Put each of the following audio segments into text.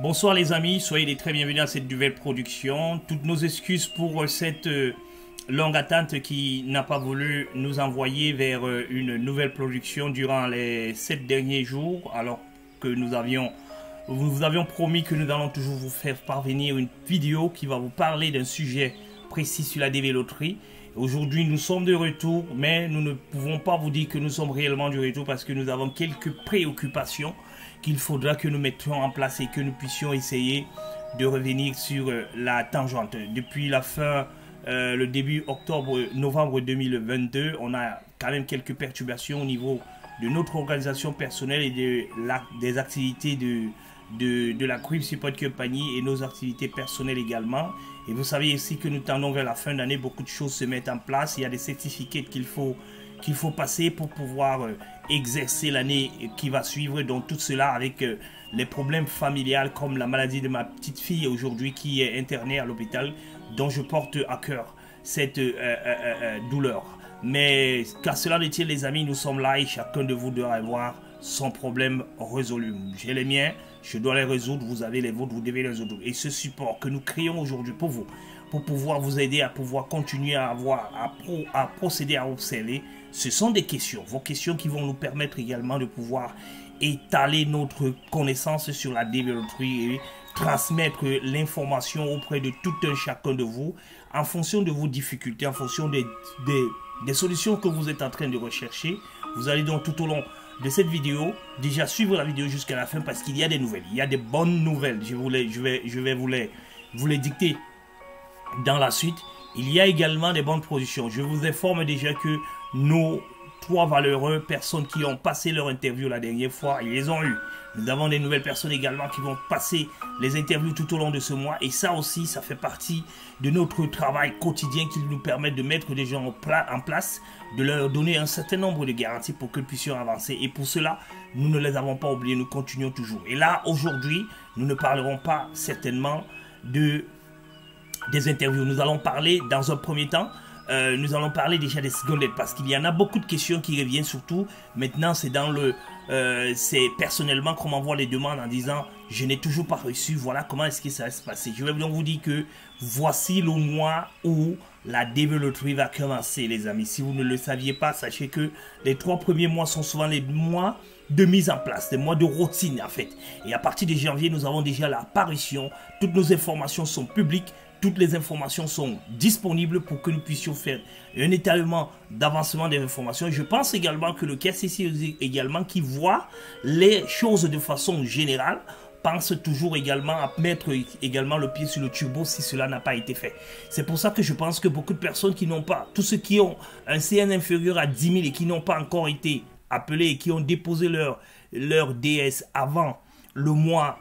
Bonsoir les amis, soyez les très bienvenus à cette nouvelle production. Toutes nos excuses pour cette longue attente qui n'a pas voulu nous envoyer vers une nouvelle production durant les 7 derniers jours, alors que nous vous avions promis que nous allons toujours vous faire parvenir une vidéo qui va vous parler d'un sujet précis sur la dévéloterie. Aujourd'hui, nous sommes de retour, mais nous ne pouvons pas vous dire que nous sommes réellement du retour parce que nous avons quelques préoccupations qu'il faudra que nous mettions en place et que nous puissions essayer de revenir sur la tangente. Depuis la fin, le début novembre 2022, on a quand même quelques perturbations au niveau de notre organisation personnelle et des activités de la Crib Support Company et nos activités personnelles également. Et vous savez aussi que nous tendons vers la fin d'année, beaucoup de choses se mettent en place. Il y a des certificats qu'il faut passer pour pouvoir exercer l'année qui va suivre. Donc tout cela avec les problèmes familiales comme la maladie de ma petite fille aujourd'hui qui est internée à l'hôpital, dont je porte à cœur cette douleur. Mais qu'à cela ne tienne les amis, nous sommes là et chacun de vous doit avoir son problème résolu. J'ai les miens, je dois les résoudre, vous avez les vôtres, vous devez les résoudre. Et ce support que nous créons aujourd'hui pour vous, pour pouvoir vous aider à pouvoir continuer à procéder à observer, ce sont des questions, vos questions qui vont nous permettre également de pouvoir étaler notre connaissance sur la dévéloterie et transmettre l'information auprès de tout un chacun de vous en fonction de vos difficultés, en fonction des solutions que vous êtes en train de rechercher. Vous allez donc tout au long de cette vidéo déjà suivre la vidéo jusqu'à la fin parce qu'il y a des nouvelles, il y a des bonnes nouvelles. Je vais vous les dicter dans la suite. Il y a également des bonnes positions. Je vous informe déjà que nos 3 valeureux personnes qui ont passé leur interview la dernière fois, ils les ont eu. Nous avons des nouvelles personnes également qui vont passer les interviews tout au long de ce mois. Et ça aussi, ça fait partie de notre travail quotidien qui nous permet de mettre des gens en place, de leur donner un certain nombre de garanties pour que nous puissions avancer. Et pour cela, nous ne les avons pas oubliés, nous continuons toujours. Et là, aujourd'hui, nous ne parlerons pas certainement des interviews. Nous allons parler dans un premier temps, nous allons parler déjà des secondes lettres parce qu'il y en a beaucoup de questions qui reviennent surtout. Maintenant, c'est c'est personnellement qu'on m'envoie les demandes en disant je n'ai toujours pas reçu, voilà comment est-ce que ça va se passer. Je vais donc vous dire que voici le mois où la dévéloterie va commencer les amis. Si vous ne le saviez pas, sachez que les 3 premiers mois sont souvent les mois de mise en place, des mois de routine en fait. Et à partir de janvier, nous avons déjà l'apparition, toutes nos informations sont publiques. Toutes les informations sont disponibles pour que nous puissions faire un étalement d'avancement des informations. Je pense également que le KCC également qui voit les choses de façon générale pense toujours également à mettre également le pied sur le turbo si cela n'a pas été fait. C'est pour ça que je pense que beaucoup de personnes qui n'ont pas, tous ceux qui ont un CN inférieur à 10 000 et qui n'ont pas encore été appelés et qui ont déposé leur DS avant le mois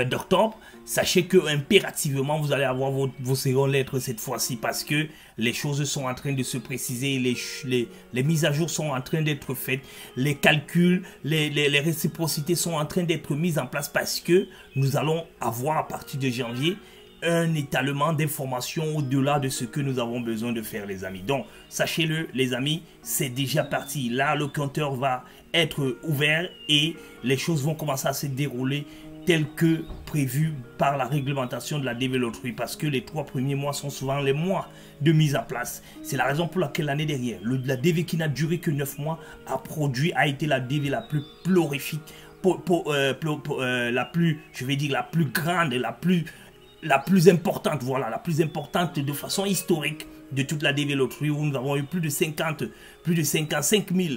d'octobre, sachez que impérativement vous allez avoir vos secondes lettres cette fois-ci parce que les choses sont en train de se préciser, les mises à jour sont en train d'être faites, les calculs, les réciprocités sont en train d'être mises en place parce que nous allons avoir à partir de janvier un étalement d'informations au-delà de ce que nous avons besoin de faire les amis. Donc sachez-le les amis, c'est déjà parti. Là le compteur va être ouvert et les choses vont commencer à se dérouler tel que prévu par la réglementation de la dévéloterie parce que les 3 premiers mois sont souvent les mois de mise en place. C'est la raison pour laquelle l'année dernière, la DV qui n'a duré que 9 mois a été la DV la plus prolifique, la plus grande, la plus importante, voilà, la plus importante de façon historique de toute la dévéloterie où nous avons eu plus de 55 000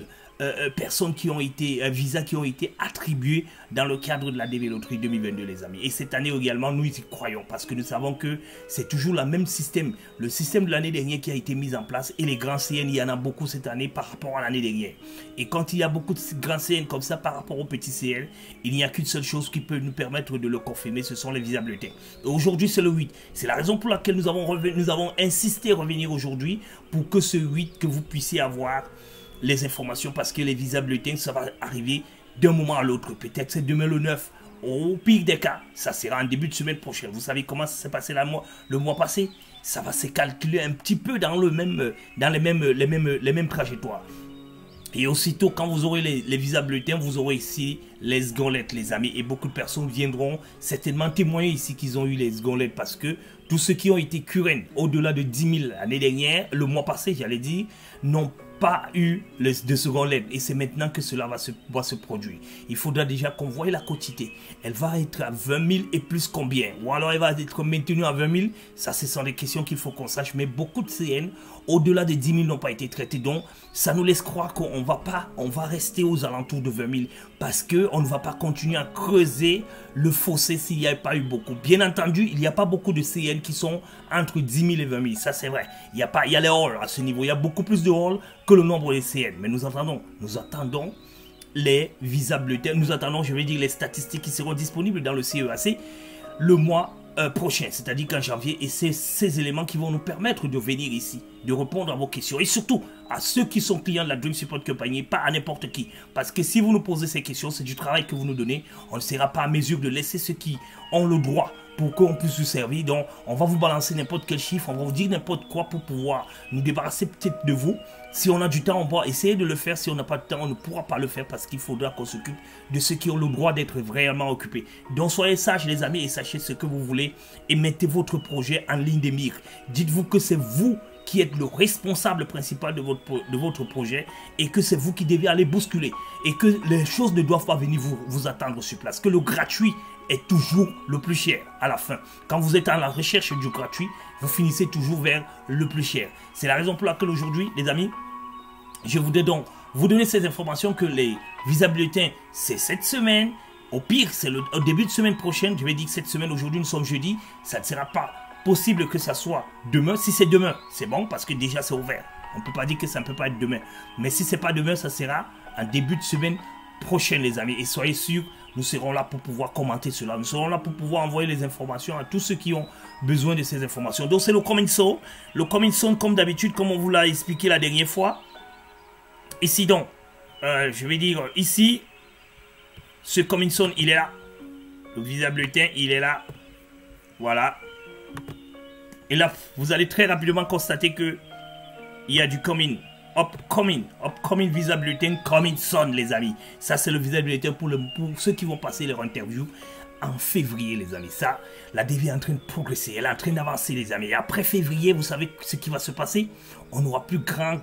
personnes qui ont été, visas qui ont été attribués dans le cadre de la dévéloterie 2022 les amis. Et cette année également, nous y croyons parce que nous savons que c'est toujours le même système, le système de l'année dernière qui a été mis en place et les grands CN, il y en a beaucoup cette année par rapport à l'année dernière. Et quand il y a beaucoup de grands CN comme ça par rapport aux petits CN, il n'y a qu'une seule chose qui peut nous permettre de le confirmer, ce sont les visas bulletins. Aujourd'hui c'est le 8, c'est la raison pour laquelle nous avons insisté à revenir aujourd'hui pour que ce 8, que vous puissiez avoir les informations parce que les visas bulletins, ça va arriver d'un moment à l'autre. Peut-être c'est demain le 9. Au pire des cas, ça sera en début de semaine prochaine. Vous savez comment ça s'est passé le mois passé? Ça va se calculer un petit peu dans les mêmes trajectoires. Et aussitôt, quand vous aurez les visas bulletins, vous aurez ici les secondes lettres, les amis. Et beaucoup de personnes viendront certainement témoigner ici qu'ils ont eu les secondes lettres. Parce que tous ceux qui ont été currents au-delà de 10 000 l'année dernière, le mois passé, j'allais dire, n'ont pas eu de seconde lettre. Et c'est maintenant que cela va se produire. Il faudra déjà qu'on voie la quotité. Elle va être à 20 000 et plus combien? Ou alors elle va être maintenue à 20 000? Ça, ce sont des questions qu'il faut qu'on sache. Mais beaucoup de CN, au-delà de 10 000, n'ont pas été traités. Donc, ça nous laisse croire qu'on va rester aux alentours de 20 000. Parce qu'on ne va pas continuer à creuser le fossé s'il n'y a pas eu beaucoup. Bien entendu, il n'y a pas beaucoup de CN qui sont entre 10 000 et 20 000. Ça, c'est vrai. Il y a les halls à ce niveau. Il y a beaucoup plus de halls que le nombre de CN. Mais nous attendons les visas bulletins. Nous attendons, je vais dire, les statistiques qui seront disponibles dans le CEAC le mois prochain, c'est-à-dire qu'en janvier. Et c'est ces éléments qui vont nous permettre de venir ici, de répondre à vos questions. Et surtout, à ceux qui sont clients de la Dream Support Company, pas à n'importe qui. Parce que si vous nous posez ces questions, c'est du travail que vous nous donnez. On ne sera pas à mesure de laisser ceux qui ont le droit pour qu'on puisse vous servir. Donc, on va vous balancer n'importe quel chiffre, on va vous dire n'importe quoi pour pouvoir nous débarrasser peut-être de vous. Si on a du temps, on va essayer de le faire. Si on n'a pas de temps, on ne pourra pas le faire parce qu'il faudra qu'on s'occupe de ceux qui ont le droit d'être vraiment occupés. Donc, soyez sages, les amis, et sachez ce que vous voulez et mettez votre projet en ligne de mire. Dites-vous que c'est vous qui êtes le responsable principal de votre projet et que c'est vous qui devez aller bousculer et que les choses ne doivent pas venir vous attendre sur place. Que le gratuit est toujours le plus cher à la fin. Quand vous êtes à la recherche du gratuit, vous finissez toujours vers le plus cher. C'est la raison pour laquelle aujourd'hui, les amis, je voudrais donc vous donner ces informations que les visas bulletins, c'est cette semaine. Au pire, c'est au début de semaine prochaine. Je vais dire que cette semaine, aujourd'hui, nous sommes jeudi. Ça ne sera pas possible que ça soit demain. Si c'est demain, c'est bon parce que déjà c'est ouvert. On ne peut pas dire que ça ne peut pas être demain. Mais si ce n'est pas demain, ça sera en début de semaine prochaine, les amis. Et soyez sûrs, nous serons là pour pouvoir commenter cela. Nous serons là pour pouvoir envoyer les informations à tous ceux qui ont besoin de ces informations. Donc c'est le coming soon. Le coming soon, comme d'habitude, comme on vous l'a expliqué la dernière fois. Ici donc, je vais dire ici, ce coming soon, il est là. Le visa bulletin, il est là. Voilà. Et là, vous allez très rapidement constater que il y a du upcoming visa bulletin, coming soon, les amis. Ça, c'est le visa bulletin pour ceux qui vont passer leur interview en février, les amis. Ça, la DV est en train de progresser, elle est en train d'avancer, les amis. Et après février, vous savez ce qui va se passer? On n'aura plus grand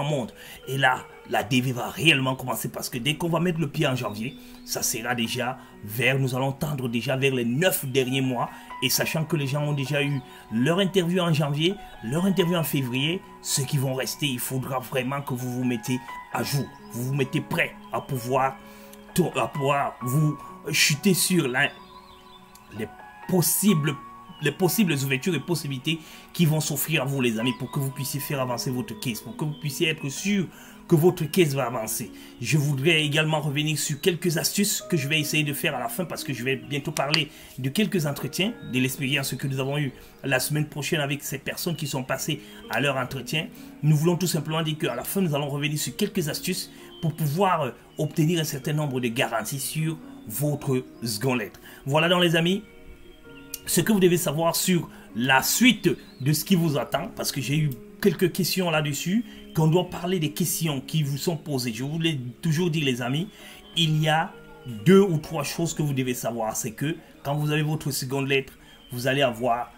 monde. Et là, la DV va réellement commencer parce que dès qu'on va mettre le pied en janvier, ça sera déjà nous allons tendre déjà vers les 9 derniers mois. Et sachant que les gens ont déjà eu leur interview en janvier, leur interview en février, ceux qui vont rester, il faudra vraiment que vous vous mettez à jour. Vous vous mettez prêt à pouvoir vous chuter sur les possibles ouvertures et possibilités qui vont s'offrir à vous, les amis, pour que vous puissiez faire avancer votre case, pour que vous puissiez être sûr que votre case va avancer. Je voudrais également revenir sur quelques astuces que je vais essayer de faire à la fin parce que je vais bientôt parler de quelques entretiens, de l'expérience que nous avons eue la semaine prochaine avec ces personnes qui sont passées à leur entretien. Nous voulons tout simplement dire qu'à la fin, nous allons revenir sur quelques astuces pour pouvoir obtenir un certain nombre de garanties sur votre seconde lettre. Voilà donc, les amis, ce que vous devez savoir sur la suite de ce qui vous attend, parce que j'ai eu quelques questions là-dessus, qu'on doit parler des questions qui vous sont posées. Je vous l'ai toujours dit, les amis, il y a 2 ou 3 choses que vous devez savoir. C'est que quand vous avez votre seconde lettre, vous allez avoir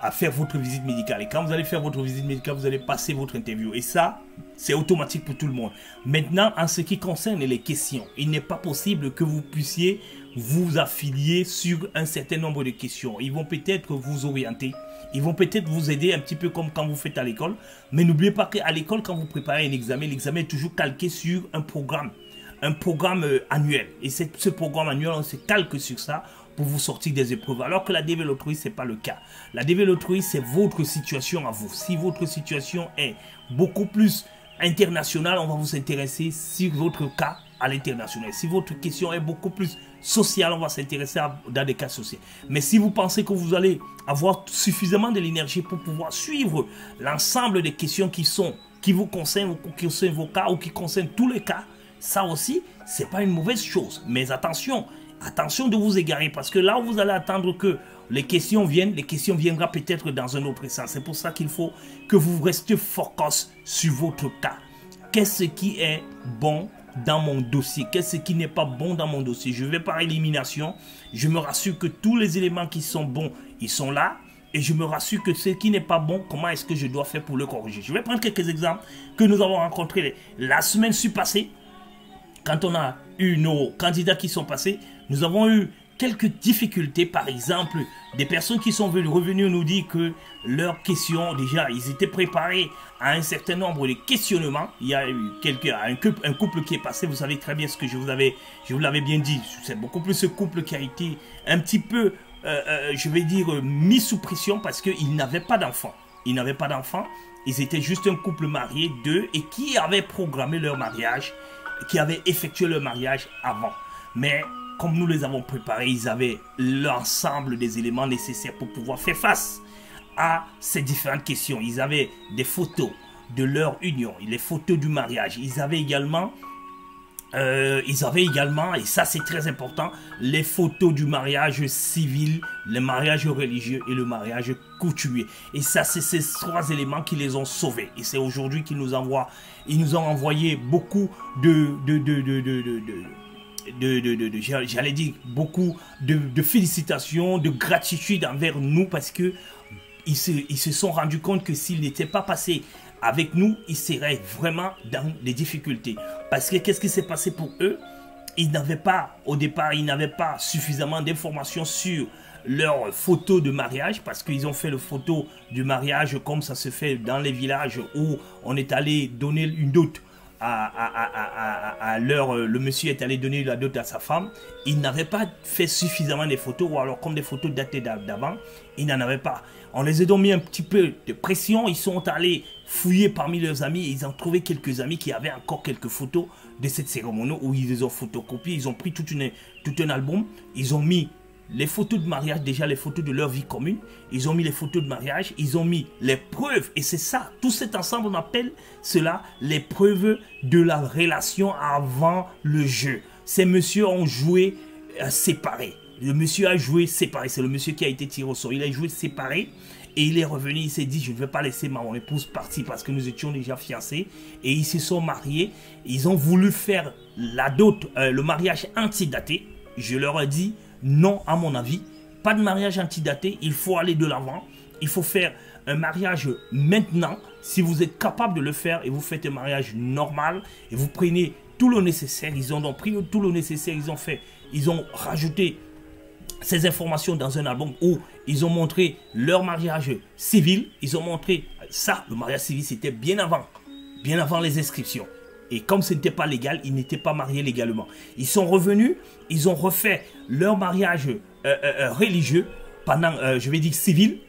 à faire votre visite médicale. Et quand vous allez faire votre visite médicale, vous allez passer votre interview. Et ça, c'est automatique pour tout le monde. Maintenant, en ce qui concerne les questions, il n'est pas possible que vous puissiez vous affilier sur un certain nombre de questions. Ils vont peut-être vous orienter. Ils vont peut-être vous aider un petit peu comme quand vous faites à l'école. Mais n'oubliez pas qu'à l'école, quand vous préparez un examen, l'examen est toujours calqué sur un programme annuel. Et ce programme annuel, on se calque sur ça pour vous sortir des épreuves. Alors que la DV Lottery, ce n'est pas le cas. La DV Lottery, c'est votre situation à vous. Si votre situation est beaucoup plus internationale, on va vous intéresser sur votre cas à l'international. Si votre question est beaucoup plus sociale, on va s'intéresser dans des cas sociaux. Mais si vous pensez que vous allez avoir suffisamment de l'énergie pour pouvoir suivre l'ensemble des questions qui vous concernent, ou qui concernent vos cas, ou qui concernent tous les cas, ça aussi, ce n'est pas une mauvaise chose. Mais attention de vous égarer, parce que là où vous allez attendre que les questions viennent, les questions viendront peut-être dans un autre sens. C'est pour ça qu'il faut que vous restiez focus sur votre cas. qu'est-ce qui est bon dans mon dossier, qu'est-ce qui n'est pas bon dans mon dossier. Je vais par élimination, je me rassure que tous les éléments qui sont bons, ils sont là, et je me rassure que ce qui n'est pas bon, comment est-ce que je dois faire pour le corriger. Je vais prendre quelques exemples que nous avons rencontrés la semaine passée. Quand on a eu nos candidats qui sont passés, nous avons eu quelques difficultés. Par exemple, des personnes qui sont revenues nous dire que leurs questions, déjà, ils étaient préparés à un certain nombre de questionnements. Il y a eu un couple qui est passé, vous savez très bien ce que je vous l'avais bien dit. C'est beaucoup plus ce couple qui a été un petit peu, je vais dire, mis sous pression parce qu'ils n'avaient pas d'enfants. Ils n'avaient pas d'enfants, ils étaient juste un couple marié, deux, et qui avaient programmé leur mariage, qui avaient effectué leur mariage avant. Mais comme nous les avons préparés, ils avaient l'ensemble des éléments nécessaires pour pouvoir faire face à ces différentes questions. Ils avaient des photos de leur union, les photos du mariage. Ils avaient également, et ça c'est très important, les photos du mariage civil, le mariage religieux et le mariage coutumier. Et ça, c'est ces trois éléments qui les ont sauvés. Et c'est aujourd'hui qu'ils nous envoient, ils nous ont envoyé beaucoup j'allais dire beaucoup de félicitations, de gratitude envers nous parce que ils se sont rendus compte que s'ils n'étaient pas passés avec nous, ils seraient vraiment dans des difficultés. Parce que qu'est-ce qui s'est passé pour eux? Ils n'avaient pas, au départ, ils n'avaient pas suffisamment d'informations sur leur photo de mariage parce qu'ils ont fait le photo du mariage comme ça se fait dans les villages où on est allé donner une dot le monsieur est allé donner la dot à sa femme. Il n'avait pas fait suffisamment de photos, ou alors comme des photos datées d'avant, il n'en avait pas. On les a mis un petit peu de pression, ils sont allés fouiller parmi leurs amis, ils ont trouvé quelques amis qui avaient encore quelques photos de cette cérémonie où ils les ont photocopiées, ils ont pris tout un album, ils ont mis les photos de mariage, déjà les photos de leur vie commune, ils ont mis les photos de mariage, ils ont mis les preuves, et c'est ça, tout cet ensemble, on appelle cela les preuves de la relation avant le jeu. Ces messieurs ont joué séparés, le monsieur a joué séparé, c'est le monsieur qui a été tiré au sort, il a joué séparé, et il est revenu, il s'est dit, je ne vais pas laisser mon épouse partir parce que nous étions déjà fiancés, et ils se sont mariés, ils ont voulu faire la dot, le mariage antidaté, je leur ai dit, non, à mon avis, pas de mariage antidaté, il faut aller de l'avant, il faut faire un mariage maintenant, si vous êtes capable de le faire et vous faites un mariage normal et vous prenez tout le nécessaire, ils ont donc pris tout le nécessaire, ils ont rajouté ces informations dans un album où ils ont montré leur mariage civil, ils ont montré ça, le mariage civil c'était bien avant les inscriptions. Et comme ce n'était pas légal, ils n'étaient pas mariés légalement. Ils sont revenus, ils ont refait leur mariage religieux pendant, je vais dire civil.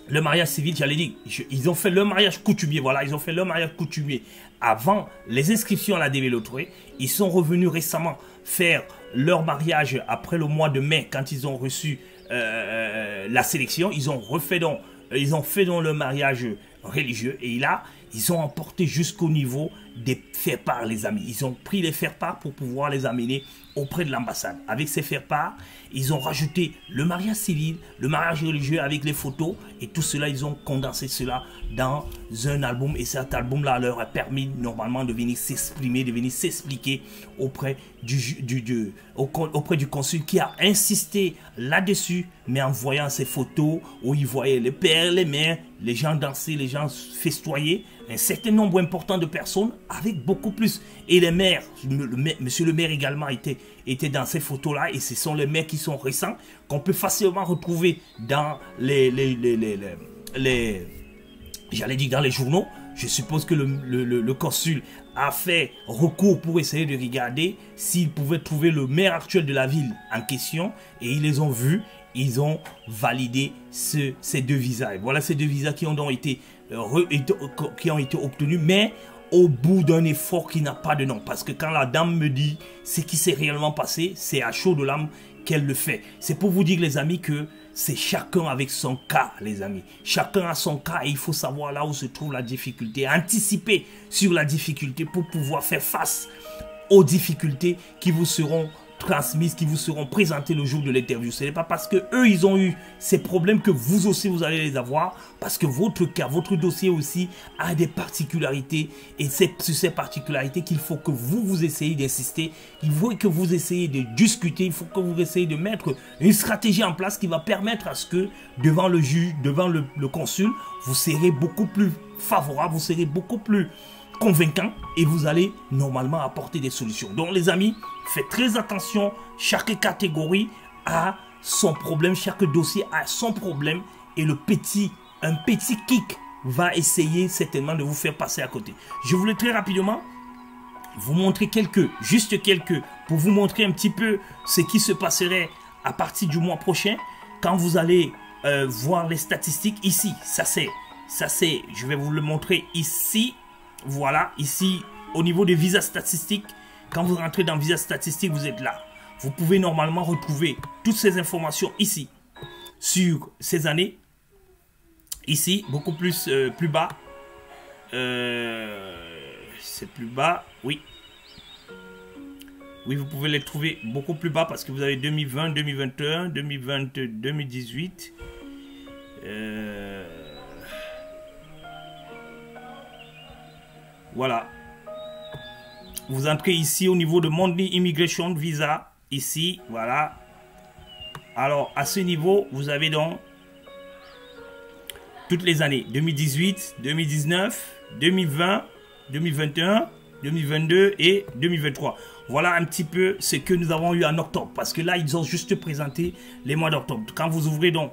Le mariage civil, j'allais dire, ils ont fait leur mariage coutumier. Voilà, ils ont fait leur mariage coutumier avant les inscriptions à la DV Loterie. Ils sont revenus récemment faire leur mariage après le mois de mai, quand ils ont reçu la sélection. Ils ont fait donc le mariage religieux. Et là, ils ont emporté jusqu'au niveau des faire-part, les amis. Ils ont pris les faire-part pour pouvoir les amener auprès de l'ambassade. Avec ces faire-part, ils ont rajouté le mariage civil, le mariage religieux avec les photos. Et tout cela, ils ont condensé cela dans un album. Et cet album-là leur a permis normalement de venir s'exprimer, de venir s'expliquer auprès auprès du consul qui a insisté là-dessus. Mais en voyant ces photos où il voyait les pères, les mères, les gens danser, les gens festoyer, un certain nombre important de personnes avec beaucoup plus. Et les maires, monsieur le maire également était dans ces photos-là. Et ce sont les maires qui sont récents, qu'on peut facilement retrouver dans j'allais dire dans les journaux. Je suppose que le consul a fait recours pour essayer de regarder s'il pouvait trouver le maire actuel de la ville en question. Et ils les ont vus. Ils ont validé ces deux visas. Et voilà ces deux visas qui ont donc été obtenus, mais au bout d'un effort qui n'a pas de nom. Parce que quand la dame me dit ce qui s'est réellement passé, c'est à chaud de l'âme qu'elle le fait. C'est pour vous dire, les amis, que c'est chacun avec son cas, les amis. Chacun a son cas et il faut savoir là où se trouve la difficulté. Anticiper sur la difficulté pour pouvoir faire face aux difficultés qui vous seront transmises, qui vous seront présentées le jour de l'interview. Ce n'est pas parce que eux ils ont eu ces problèmes que vous aussi vous allez les avoir, parce que votre cas, votre dossier aussi a des particularités, et c'est sur ces particularités qu'il faut que vous essayez d'insister, il faut que vous essayez de discuter, il faut que vous essayez de mettre une stratégie en place qui va permettre à ce que devant le juge, devant le consul, vous serez beaucoup plus favorable, vous serez beaucoup plus convaincant et vous allez normalement apporter des solutions. Donc les amis, faites très attention, chaque catégorie a son problème, chaque dossier a son problème, et un petit kick va essayer certainement de vous faire passer à côté. Je voulais très rapidement vous montrer juste quelques, pour vous montrer un petit peu ce qui se passerait à partir du mois prochain, quand vous allez voir les statistiques ici. Ça c'est, je vais vous le montrer ici. Voilà, ici, au niveau des visas statistiques, quand vous rentrez dans visa statistique, vous êtes là. Vous pouvez normalement retrouver toutes ces informations ici, sur ces années. Ici, beaucoup plus, plus bas. C'est plus bas, oui. Oui, vous pouvez les trouver beaucoup plus bas parce que vous avez 2020, 2021, 2020, 2018. Voilà. Vous entrez ici au niveau de Monthly Immigration Visa. Ici, voilà. Alors, à ce niveau, vous avez donc toutes les années. 2018, 2019, 2020, 2021, 2022 et 2023. Voilà un petit peu ce que nous avons eu en octobre. Parce que là, ils ont juste présenté les mois d'octobre. Quand vous ouvrez donc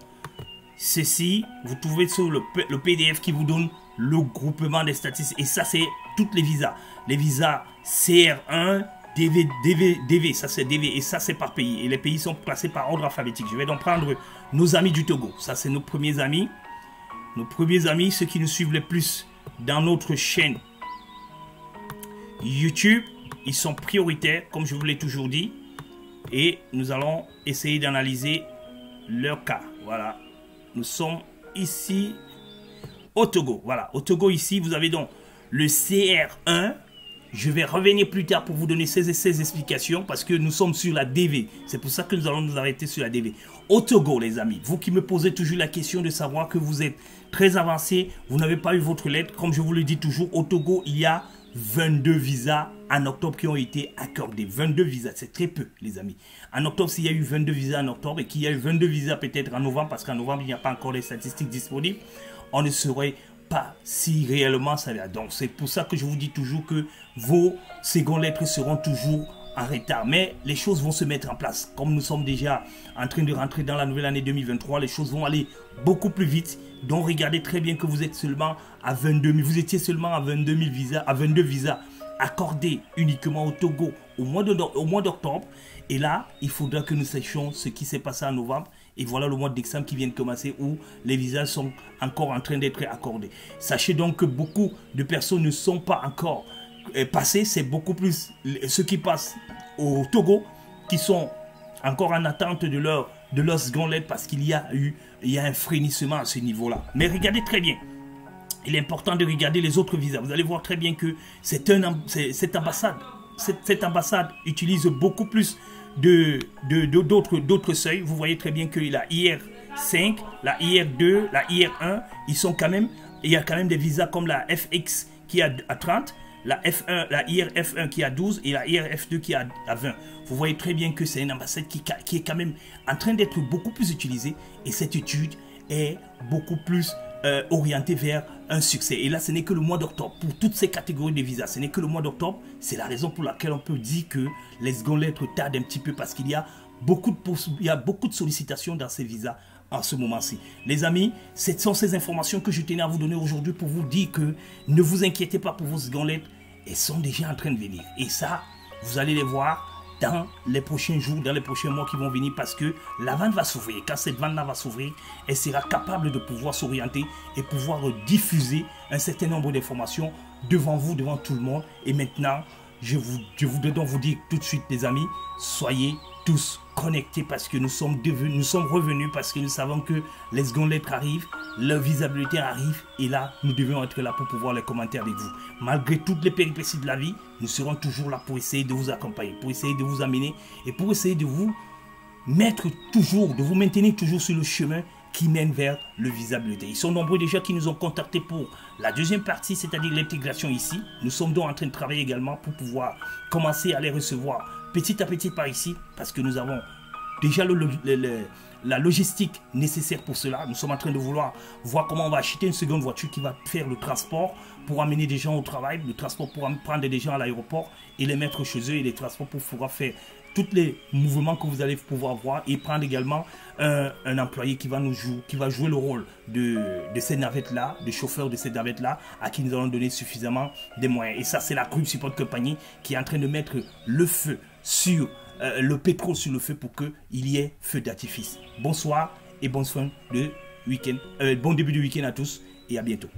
ceci, vous trouvez sur le PDF qui vous donne le groupement des statistiques. Et ça, c'est toutes les visas. Les visas CR1, DV, ça c'est DV. Et ça, c'est par pays. Et les pays sont classés par ordre alphabétique. Je vais donc prendre nos amis du Togo. Ça, c'est nos premiers amis. Nos premiers amis, ceux qui nous suivent le plus dans notre chaîne YouTube. Ils sont prioritaires, comme je vous l'ai toujours dit. Et nous allons essayer d'analyser leur cas. Voilà. Nous sommes ici au Togo. Voilà. Au Togo, ici, vous avez donc le CR1. Je vais revenir plus tard pour vous donner ces explications parce que nous sommes sur la DV. C'est pour ça que nous allons nous arrêter sur la DV. Au Togo, les amis, vous qui me posez toujours la question de savoir que vous êtes très avancé, vous n'avez pas eu votre lettre. Comme je vous le dis toujours, au Togo, il y a 22 visas en octobre qui ont été accordés. 22 visas, c'est très peu, les amis. En octobre, s'il y a eu 22 visas en octobre et qu'il y a eu 22 visas peut-être en novembre, parce qu'en novembre, il n'y a pas encore les statistiques disponibles, on ne saurait pas si réellement ça va. Donc, c'est pour ça que je vous dis toujours que vos secondes lettres seront toujours en retard. Mais les choses vont se mettre en place. Comme nous sommes déjà en train de rentrer dans la nouvelle année 2023, les choses vont aller beaucoup plus vite. Donc, regardez très bien que vous êtes seulement à 22 000. Vous étiez seulement à 22 000 visas, à 22 visas accordés uniquement au Togo au mois d'octobre. Et là, il faudra que nous sachions ce qui s'est passé en novembre. Et voilà le mois de décembre qui vient de commencer où les visas sont encore en train d'être accordés. Sachez donc que beaucoup de personnes ne sont pas encore passées. C'est beaucoup plus ceux qui passent au Togo qui sont encore en attente de leur seconde lettre parce qu'il y a un frémissement à ce niveau-là. Mais regardez très bien. Il est important de regarder les autres visas. Vous allez voir très bien que cette ambassade utilise beaucoup plus d'autres seuils. Vous voyez très bien que la IR5, la IR2, la IR1, il y a quand même des visas comme la FX qui est à 30, la IRF1 qui est à 12 et la IRF2 qui est à 20. Vous voyez très bien que c'est une ambassade qui est quand même en train d'être beaucoup plus utilisée et cette étude est beaucoup plus orientée vers un succès. Et là, ce n'est que le mois d'octobre. Pour toutes ces catégories de visas, ce n'est que le mois d'octobre. C'est la raison pour laquelle on peut dire que les secondes lettres tardent un petit peu parce qu'il y a beaucoup de sollicitations dans ces visas en ce moment-ci. Les amis, ce sont ces informations que je tenais à vous donner aujourd'hui pour vous dire que ne vous inquiétez pas pour vos secondes lettres. Elles sont déjà en train de venir. Et ça, vous allez les voir dans les prochains jours, dans les prochains mois qui vont venir parce que la vanne va s'ouvrir. Quand cette vanne-là va s'ouvrir, elle sera capable de pouvoir s'orienter et pouvoir diffuser un certain nombre d'informations devant vous, devant tout le monde. Et maintenant, je voudrais donc vous dire tout de suite, les amis, soyez tous connectés parce que nous sommes revenus parce que nous savons que les secondes lettres arrivent le Visa Bulletin arrive et là, nous devons être là pour pouvoir les commenter avec vous. Malgré toutes les péripéties de la vie, nous serons toujours là pour essayer de vous accompagner, pour essayer de vous amener et pour essayer de vous mettre toujours, de vous maintenir toujours sur le chemin qui mène vers le Visa Bulletin. Ils sont nombreux déjà qui nous ont contactés pour la deuxième partie, c'est-à-dire l'intégration ici. Nous sommes donc en train de travailler également pour pouvoir commencer à les recevoir petit à petit par ici, parce que nous avons déjà la logistique nécessaire pour cela. Nous sommes en train de vouloir voir comment on va acheter une seconde voiture qui va faire le transport pour amener des gens au travail, le transport pour prendre des gens à l'aéroport et les mettre chez eux, et les transports pour pouvoir faire tous les mouvements que vous allez pouvoir voir, et prendre également un employé qui va jouer le rôle de ces navettes-là, de chauffeur de ces navettes-là, à qui nous allons donner suffisamment de moyens. Et ça, c'est la Group Support Company qui est en train de mettre le feu sur le pétrole sur le feu pour qu'il y ait feu d'artifice. Bonsoir et bonne fin de week-end. Bon début de week-end à tous et à bientôt.